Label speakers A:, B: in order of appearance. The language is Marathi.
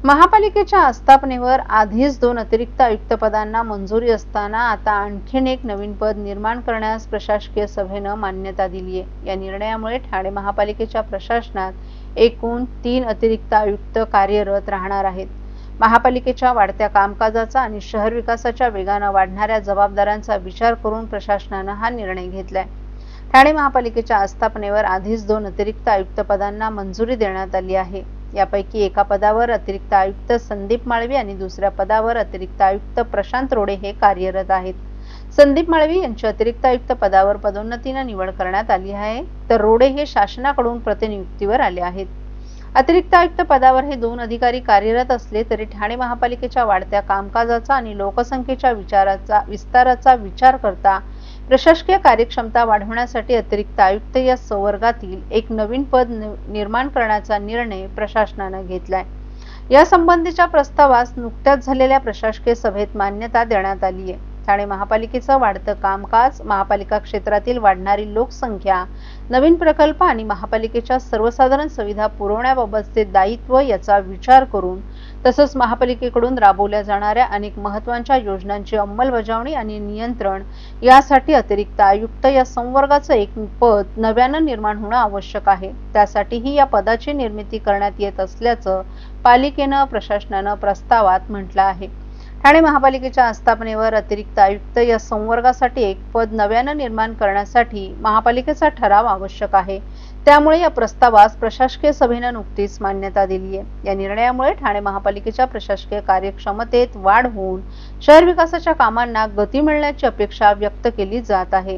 A: महापालिकेच्या आस्थापनेवर आधीच 2 अतिरिक्त आयुक्त पदांना मंजुरी असताना आता आणखीन एक नवीन पद निर्माण करण्यास प्रशासकीय सभेनं मान्यता दिली आहे। या निर्णयामुळे ठाणे महापालिकेच्या प्रशासनात एकूण 3 अतिरिक्त आयुक्त कार्यरत राहणार आहेत। महापालिकेच्या वाढत्या कामकाजाचा आणि शहर विकासाच्या वेगाने वाढणाऱ्या जबाबदाऱ्यांचा विचार करून प्रशासनानं हा निर्णय घेतलाय। ठाणे महापालिकेच्या आस्थापनेवर आधीच 2 अतिरिक्त आयुक्त पदांना मंजुरी देण्यात आली आहे। यापैकी एका पदावर अतिरिक्त आयुक्त संदीप माळवी आणि दुसऱ्या पदावर अतिरिक्त आयुक्त प्रशांत रोडे हे कार्यरत आहेत। संदीप माळवी यांची अतिरिक्त आयुक्त पदावर पदोन्नतीने निवड करण्यात आली आहे, तर रोडे हे शासनाकडून प्रतिनियुक्तीवर आले आहेत। अतिरिक्त आयुक्त पदावर हे 2 अधिकारी कार्यरत असले तरी ठाणे महापालिकेच्या वाढत्या कामकाजाचा आणि लोकसंख्येच्या विस्ताराचा विचार करता प्रशासकीय कार्यक्षमता वाढवण्यासाठी अतिरिक्त आयुक्त या संवर्गातील एक नवीन पद निर्माण करण्याचा निर्णय प्रशासनाने घेतलाय। या संबंधीच्या प्रस्तावास नुकत्याच झालेल्या प्रशासकीय सभेत मान्यता देण्यात आली आहे। ठाणे महापालिकेचं वाढतं कामकाज, महापालिका क्षेत्रातील वाढणारी लोकसंख्या, नवीन प्रकल्प आणि महापालिकेच्या सर्वसाधारण सुविधा पुरवण्याबाबतचे दायित्व याचा विचार करून तसंच महापालिकेकडून राबवल्या जाणाऱ्या अनेक महत्त्वाच्या योजनांची अंमलबजावणी आणि नियंत्रण यासाठी अतिरिक्त आयुक्त या संवर्गाचं एक पद नव्याने निर्माण होणं आवश्यक आहे। त्यासाठीही या पदाची निर्मिती करण्यात येत असल्याचं पालिकेनं प्रशासनानं प्रस्तावात म्हटलं आहे। ठाणे महापालिकेच्या आस्थापनेवर अतिरिक्त आयुक्त या संवर्गासाठी एक पद नव्याने निर्माण करण्यासाठी महापालिकेचा ठराव आवश्यक आहे। त्यामुळे या प्रस्तावास प्रशासकीय सभेने नुकतीच मान्यता दिली आहे। या निर्णयामुळे ठाणे महापालिकेच्या प्रशासकीय कार्यक्षमतेत वाढ होऊन शहर विकासाच्या कामांना गती मिळण्याची अपेक्षा व्यक्त केली जात आहे।